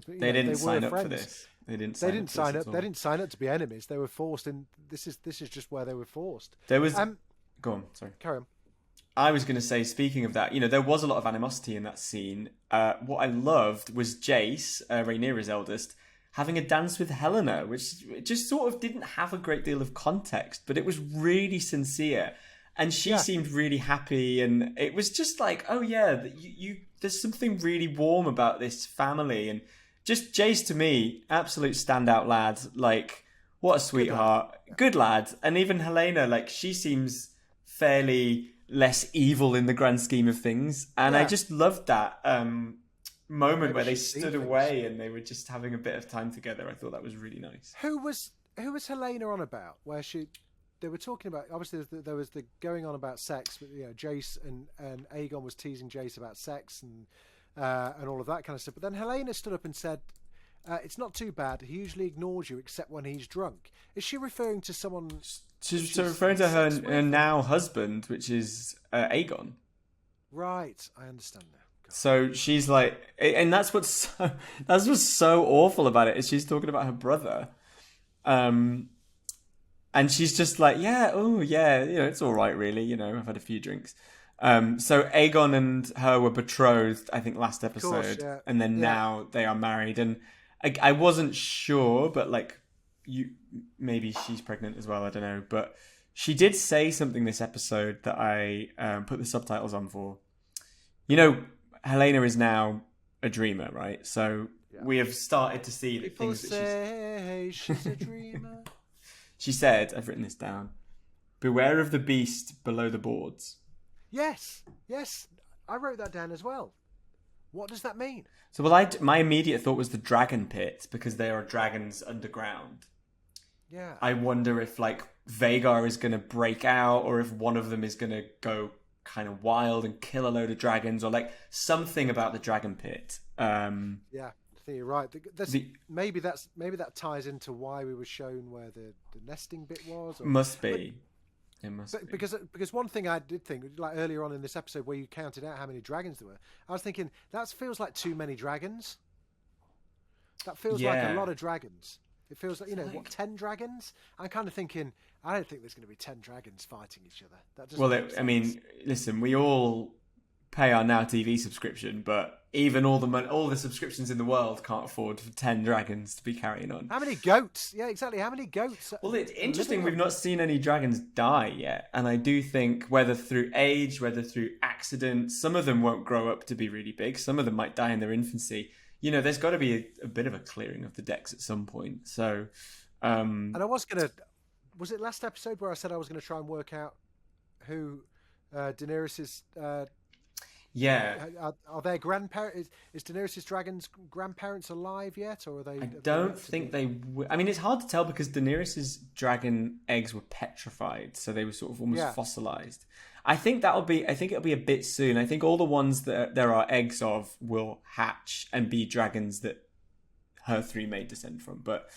they didn't sign up for this. They didn't sign up. They didn't sign up to be enemies. They were forced in. This is just where they were forced. There was. Go on. Sorry. Carry on. I was going to say, speaking of that, you know, there was a lot of animosity in that scene. What I loved was Jace, Rhaenyra's eldest, having a dance with Helena, which just sort of didn't have a great deal of context, but it was really sincere. And she seemed really happy, and it was just like, oh yeah, there's something really warm about this family. And just Jace, to me, absolute standout lad. Like, what a sweetheart. Good lad. And even Helena, like, she seems fairly less evil in the grand scheme of things, and I just loved that moment where they stood away and they were just having a bit of time together. I thought that was really nice. Who was Helena on about? Where they were talking about, obviously there was the going on about sex, but you know, Jace and Aegon was teasing Jace about sex and all of that kind of stuff. But then Helena stood up and said, it's not too bad. He usually ignores you except when he's drunk. Is she referring to someone? She's referring to her now husband, which is Aegon. Right, I understand now. So she's like, and that's what's so awful about it is she's talking about her brother, and she's just like, you know, it's all right, really. You know, I've had a few drinks. So Aegon and her were betrothed, I think, last episode, and then now they are married, and I wasn't sure, but like. Maybe she's pregnant as well, I don't know, but She did say something this episode that I put the subtitles on for. You know, Helena is now a dreamer, right? So we have started to see the things that she's a dreamer. She said, I've written this down, beware of the beast below the boards. Yes, I wrote that down as well. What does that mean? So, my immediate thought was the dragon pit, because there are dragons underground. Yeah. I wonder if, like, Vhagar is going to break out, or if one of them is going to go kind of wild and kill a load of dragons, or, like, something about the dragon pit. Yeah, I think you're right. Maybe that ties into why we were shown where the nesting bit was. Must be. It must be. Because one thing I did think, like earlier on in this episode where you counted out how many dragons there were, I was thinking, that feels like too many dragons. That feels like a lot of dragons. It feels like, 10 dragons? I'm kind of thinking, I don't think there's going to be 10 dragons fighting each other. That doesn't listen, we all pay our Now TV subscription, but even all the subscriptions in the world can't afford for 10 dragons to be carrying on. How many goats? Yeah, exactly. How many goats? Well, it's interesting we've not seen any dragons die yet. And I do think whether through age, whether through accident, some of them won't grow up to be really big. Some of them might die in their infancy. You know, there's got to be a bit of a clearing of the decks at some point. So, and I was it last episode where I said I was going to try and work out who Daenerys's... Are their grandparents? Is Daenerys' dragons' grandparents alive yet, or are they? I don't think they. I mean, it's hard to tell because Daenerys' dragon eggs were petrified, so they were sort of almost fossilized. I think it'll be a bit soon. I think all the ones that there are eggs of will hatch and be dragons that her three may descend from. But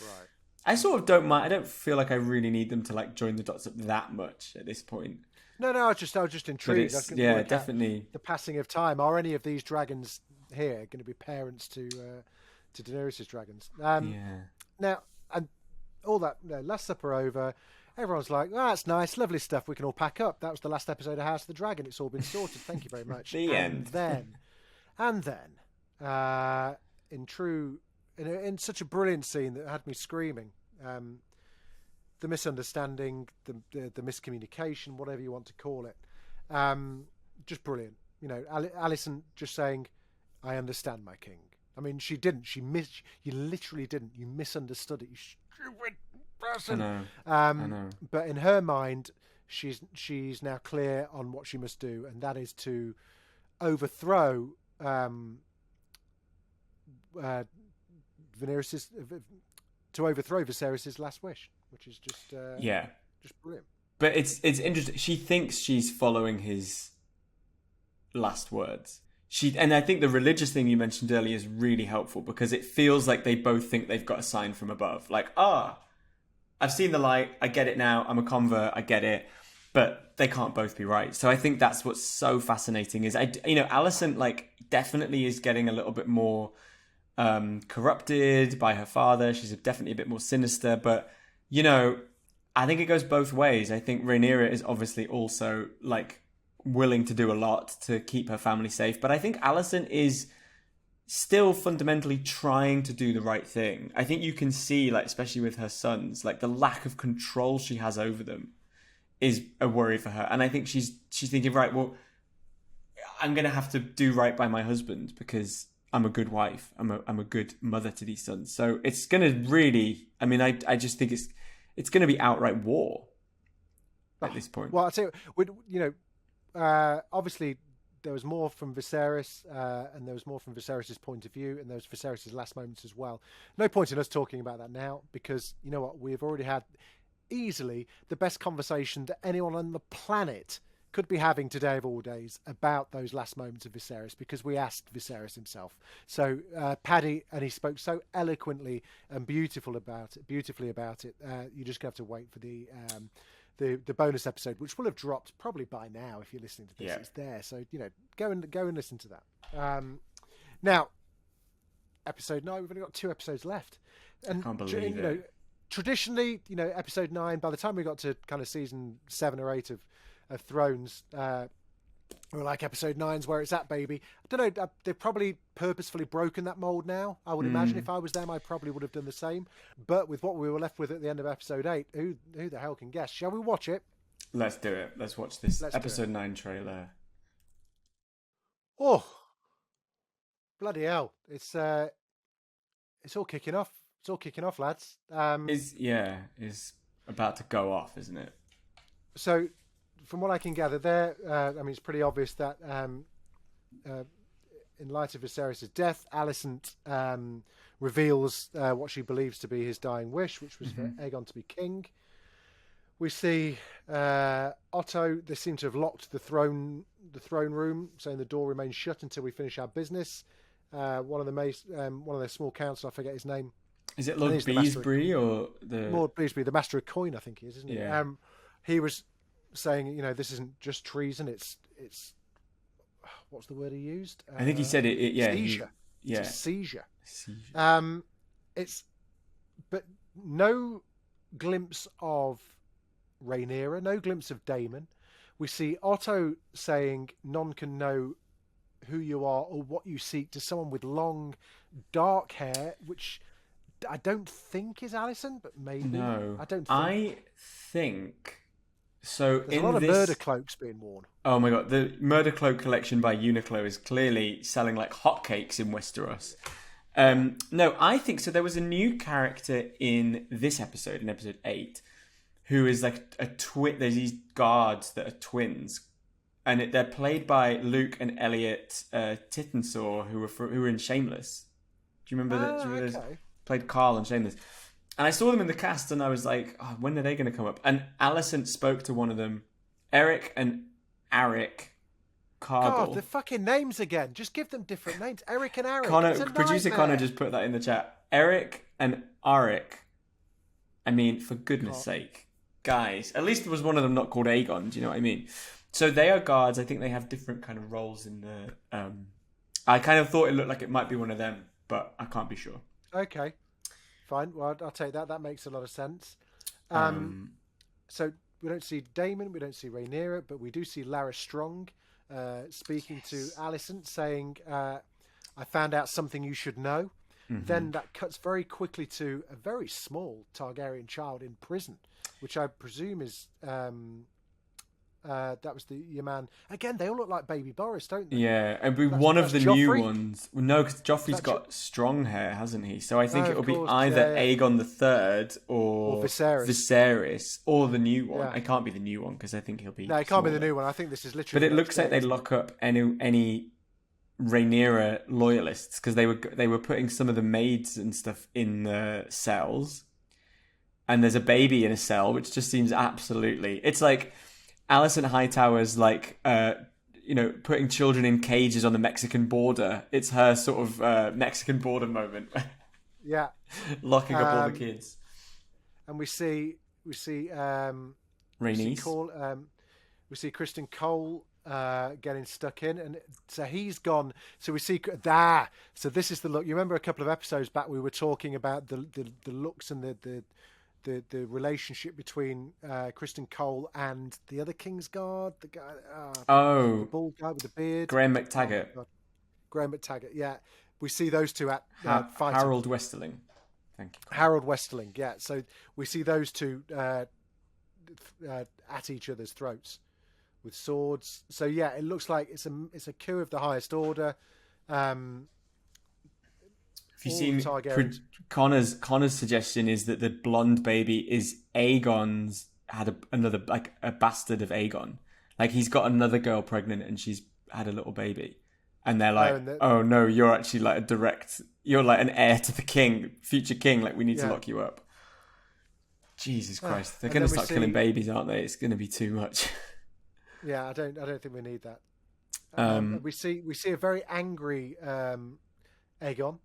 I sort of don't mind. I don't feel like I really need them to like join the dots up that much at this point. No, I was just intrigued. Definitely. The passing of time. Are any of these dragons here going to be parents to Daenerys' dragons? Now, and all that, Last Supper over. Everyone's like, that's nice, lovely stuff. We can all pack up. That was the last episode of House of the Dragon. It's all been sorted. Thank you very much. The end. And then, in such a brilliant scene that had me screaming. The misunderstanding, the miscommunication, whatever you want to call it, just brilliant. You know, Alison just saying, "I understand, my king." I mean, she didn't. You literally didn't. You misunderstood it. You stupid person. I know. But in her mind, she's now clear on what she must do, and that is to overthrow Viserys' last wish. Which is just brilliant. But it's interesting. She thinks she's following his last words. And I think the religious thing you mentioned earlier is really helpful because it feels like they both think they've got a sign from above. Like, I've seen the light. I get it now. I'm a convert. I get it. But they can't both be right. So I think that's what's so fascinating is Alison like definitely is getting a little bit more corrupted by her father. She's definitely a bit more sinister, but you know, I think it goes both ways. I think Rhaenyra is obviously also like willing to do a lot to keep her family safe, but I think Alison is still fundamentally trying to do the right thing. I think you can see, like especially with her sons, like the lack of control she has over them is a worry for her. And I think she's thinking, right, well, I'm going to have to do right by my husband because I'm a good wife. I'm a good mother to these sons. So it's going to really, I mean, I just think it's going to be outright war at this point. Well, I'll tell you, obviously there was more from Viserys, and there was more from Viserys' point of view, and there was Viserys' last moments as well. No point in us talking about that now, because you know what? We've already had easily the best conversation that anyone on the planet could be having today of all days about those last moments of Viserys, because we asked Viserys himself. So Paddy, and he spoke so eloquently and beautifully about it. You're just going to have to wait for the bonus episode, which will have dropped probably by now if you're listening to this. It's there, so go and listen to that. Now, episode 9. We've only got 2 episodes left, and I can't believe it. Traditionally, episode 9. By the time we got to kind of season 7 or 8 of Thrones, or like episode 9's where it's at, baby. I don't know. They've probably purposefully broken that mold now. I would imagine if I was them, I probably would have done the same. But with what we were left with at the end of episode 8, who the hell can guess? Shall we watch it? Let's do it. Let's watch this episode 9 trailer. Oh, bloody hell! It's all kicking off. It's all kicking off, lads. Is about to go off, isn't it? So, from what I can gather, there, it's pretty obvious that in light of Viserys' death, Alison reveals what she believes to be his dying wish, which was for Aegon to be king. We see Otto. They seem to have locked the throne room, saying the door remains shut until we finish our business. One of their small council, I forget his name. Is it Lord Beesbury or the Lord Beesbury, the Master of Coin? I think he is, isn't he? Yeah. He was saying, this isn't just treason. It's what's the word he used? I think he said it. Yeah, seizure. Yeah, it's a seizure. Seizure. But no glimpse of Rainier, no glimpse of Daemon. We see Otto saying, "None can know who you are or what you seek," to someone with long, dark hair, which I don't think is Alison, but maybe. No, I don't. I think so. There's a lot of murder cloaks being worn. Oh my god, the murder cloak collection by Uniqlo is clearly selling like hotcakes in Westeros. No, I think so. There was a new character in this episode, in episode 8, who is like a twin. There's these guards that are twins, and they're played by Luke and Elliot Tittensaw, who were in Shameless. Do you remember that? Okay. Played Carl in Shameless. And I saw them in the cast, and I was like, oh, when are they going to come up? And Alison spoke to one of them, Eric and Arik Cargill. God, the fucking names again. Just give them different names. Eric and Arik. Producer Connor just put that in the chat. Eric and Arik. I mean, for goodness sake. Guys, at least there was one of them not called Aegon. Do you know what I mean? So they are guards. I think they have different kind of roles in the... I kind of thought it looked like it might be one of them, but I can't be sure. Okay, fine. Well, I'll take that. That makes a lot of sense. So we don't see Daemon, we don't see Rainier, but we do see Lara Strong speaking to Alison, saying, "I found out something you should know." Mm-hmm. Then that cuts very quickly to a very small Targaryen child in prison, which I presume is that was your man. Again, they all look like baby Boris, don't they? Yeah, and one of the new ones. No, because Joffrey's got strong hair, hasn't he? So I think it'll be either Aegon III or Viserys, or the new one. It can't be the new one because I think he'll be. No, it can't be the new one. I think this is literally. But it looks like they lock up any Rhaenyra loyalists, because they were putting some of the maids and stuff in the cells, and there's a baby in a cell, which just seems absolutely. It's like Alison Hightower's like putting children in cages on the Mexican border. It's her sort of Mexican border moment. Yeah, locking up all the kids. And we see Rhaenys. We see Kristen Cole getting stuck in, and so he's gone. So we see that. So this is the look. You remember a couple of episodes back we were talking about the looks and the relationship between Kristen Cole and the other Kingsguard, the guy, the bald guy with the beard, Graham McTaggart. Oh, Graham McTaggart. Yeah, we see those two at fighting. Harold Westerling. Thank you. Harold Westerling. Yeah, so we see those two at each other's throats with swords. So yeah, it looks like it's a coup of the highest order. If you've seen Connor's suggestion is that the blonde baby is Aegon's another like a bastard of Aegon. Like he's got another girl pregnant and she's had a little baby. And they're like, oh no, you're actually like you're like an heir to the king, future king. Like we need to lock you up. Jesus Christ. They're going to start killing babies, aren't they? It's going to be too much. Yeah, I don't think we need that. We see a very angry Aegon.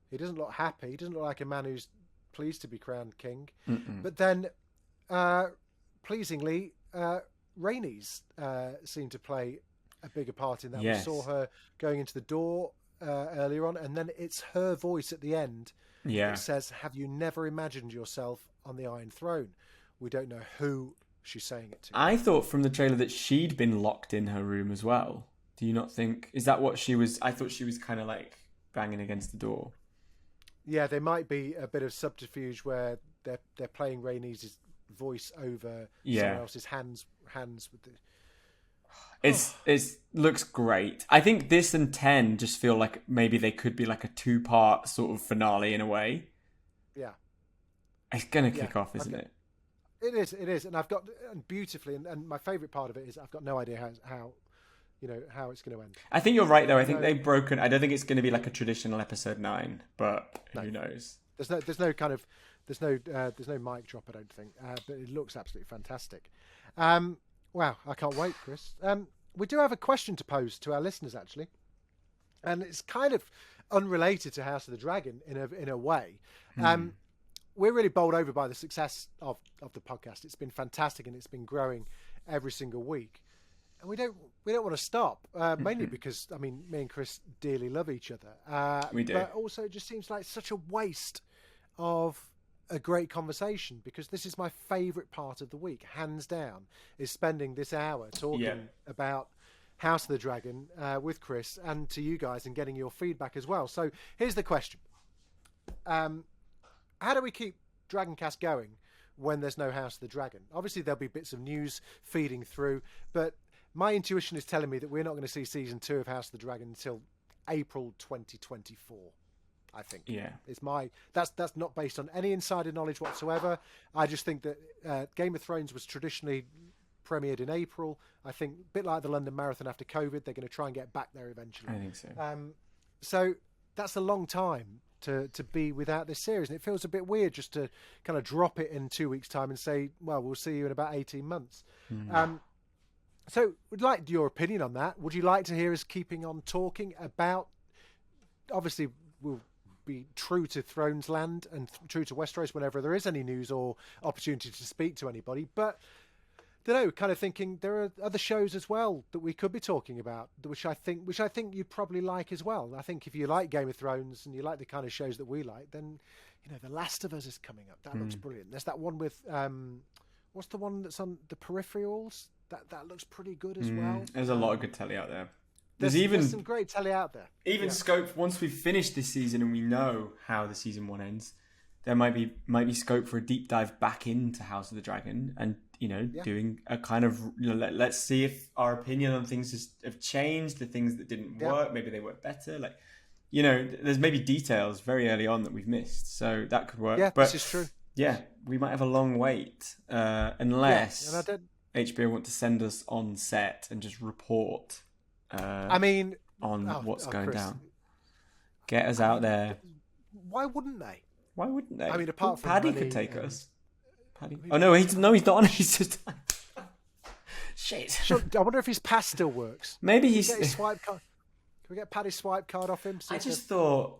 He doesn't look happy. He doesn't look like a man who's pleased to be crowned king. Mm-mm. But then, pleasingly, Rhaenys seemed to play a bigger part in that. Yes. We saw her going into the door earlier on, and then it's her voice at the end that says, "Have you never imagined yourself on the Iron Throne?" We don't know who she's saying it to. I thought from the trailer that she'd been locked in her room as well. Do you not think? Is that what she was? I thought she was kind of like banging against the door. Yeah, there might be a bit of subterfuge where they're playing Rhaenys' voice over someone else's hands with the. It looks great. I think this and 10 just feel like maybe they could be like a 2-part sort of finale in a way. Yeah. It's going to kick off, isn't it? It is. And I've got, and beautifully, and my favourite part of it is I've got no idea how it's going to end. I think you're right, though. I think they've broken, I don't think it's going to be like a traditional episode 9, but who knows? There's no mic drop, I don't think, but it looks absolutely fantastic. Wow, I can't wait, Chris. We do have a question to pose to our listeners, actually, and it's kind of unrelated to House of the Dragon in a way. We're really bowled over by the success of the podcast. It's been fantastic, and it's been growing every single week, and we don't want to stop. Mainly because me and Chris dearly love each other. We do, but also it just seems like such a waste of a great conversation, because this is my favourite part of the week, hands down, is spending this hour talking about House of the Dragon with Chris and to you guys and getting your feedback as well. So here's the question. How do we keep Dragoncast going when there's no House of the Dragon? Obviously there'll be bits of news feeding through, but my intuition is telling me that we're not going to see season 2 of House of the Dragon until April 2024. I think. Yeah. That's not based on any insider knowledge whatsoever. I just think that Game of Thrones was traditionally premiered in April. I think a bit like the London Marathon after COVID, they're going to try and get back there eventually. I think so. So that's a long time to be without this series, and it feels a bit weird just to kind of drop it in 2 weeks' time and say, well, we'll see you in about 18 months. So we'd like your opinion on that. Would you like to hear us keeping on talking about, obviously we'll be true to Thrones Land and true to Westeros whenever there is any news or opportunity to speak to anybody, but kind of thinking there are other shows as well that we could be talking about, which I think you'd probably like as well. I think if you like Game of Thrones and you like the kind of shows that we like, then The Last of Us is coming up. That looks brilliant. There's that one with what's the one that's on the peripherals? That looks pretty good as well. There's a lot of good telly out there. There's some great telly out there. Even scope, once we've finished this season and we know how the season 1 ends, there might be scope for a deep dive back into House of the Dragon and, doing a kind of, let's see if our opinion on things have changed, the things that didn't work, maybe they work better. There's maybe details very early on that we've missed. So that could work. Yeah, but, this is true. Yeah, we might have a long wait unless HBO want to send us on set and just report what's going down. Get us out there. Why wouldn't they? Apart from Paddy could take us. Paddy. Oh no, he's not on. He's just shit. I wonder if his pass still works. Maybe he's. Can we get Paddy's swipe card off him? I just thought,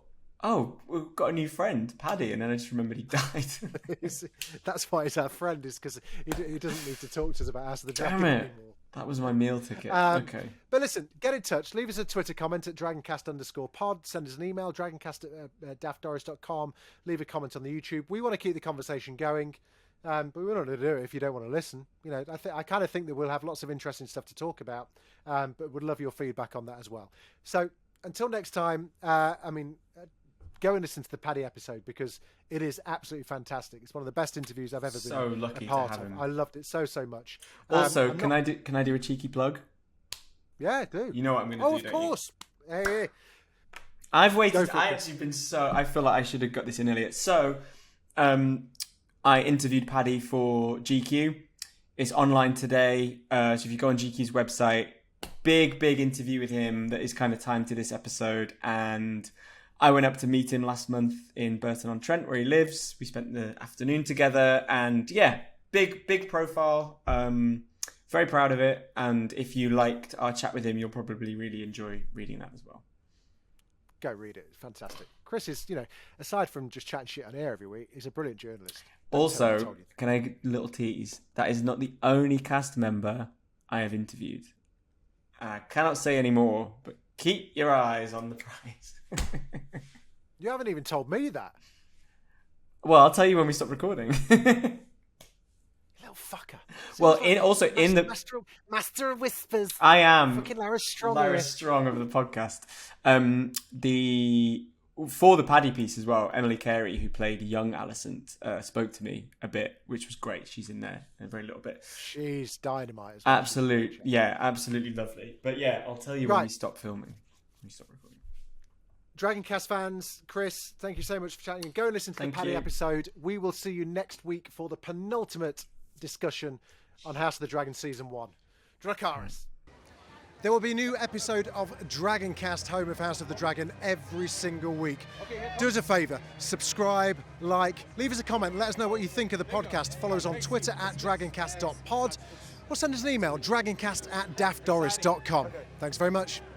we've got a new friend, Paddy, and then I just remembered he died. That's why he's our friend, is because he doesn't need to talk to us about House of the Dragon anymore. That was my meal ticket. Okay. But listen, get in touch. Leave us a Twitter comment at dragoncast_pod. Send us an email, dragoncast@daftdoris.com. Leave a comment on the YouTube. We want to keep the conversation going, but we're not going to do it if you don't want to listen. I kind of think that we'll have lots of interesting stuff to talk about, but would love your feedback on that as well. So until next time, go and listen to the Paddy episode, because it is absolutely fantastic. It's one of the best interviews I've ever been lucky a part to have of. him. I loved it so much. Also, can I do a cheeky plug? Yeah, do. You know what I'm going to do, of course. Hey. I've waited. I feel like I should have got this in earlier. So, I interviewed Paddy for GQ. It's online today. So if you go on GQ's website, big interview with him that is kind of timed to this episode. And I went up to meet him last month in Burton-on-Trent, where he lives. We spent the afternoon together, and big profile. Very proud of it. And if you liked our chat with him, you'll probably really enjoy reading that as well. Go read it. It's fantastic. Chris is, aside from just chatting shit on air every week, he's a brilliant journalist. Also, can I get a little tease? That is not the only cast member I have interviewed. I cannot say any more, but keep your eyes on the prize. You haven't even told me that. Well, I'll tell you when we stop recording. Little fucker. Master of Whispers. I am fucking Lara Strong of the podcast. for the Paddy piece as well, Emily Carey, who played young Alison, spoke to me a bit, which was great. She's in there in a very little bit. She's dynamite as well. Absolutely lovely. But yeah, I'll tell you when we stop filming. When we stop recording. Dragoncast fans, Chris, thank you so much for chatting. Go and listen to the Paddy episode. We will see you next week for the penultimate discussion on House of the Dragon Season 1. Dracarys. There will be a new episode of Dragoncast, home of House of the Dragon, every single week. Do us a favour, subscribe, like, leave us a comment, let us know what you think of the podcast. Follow us on Twitter at dragoncast.pod or send us an email, dragoncast@daftdoris.com. Thanks very much.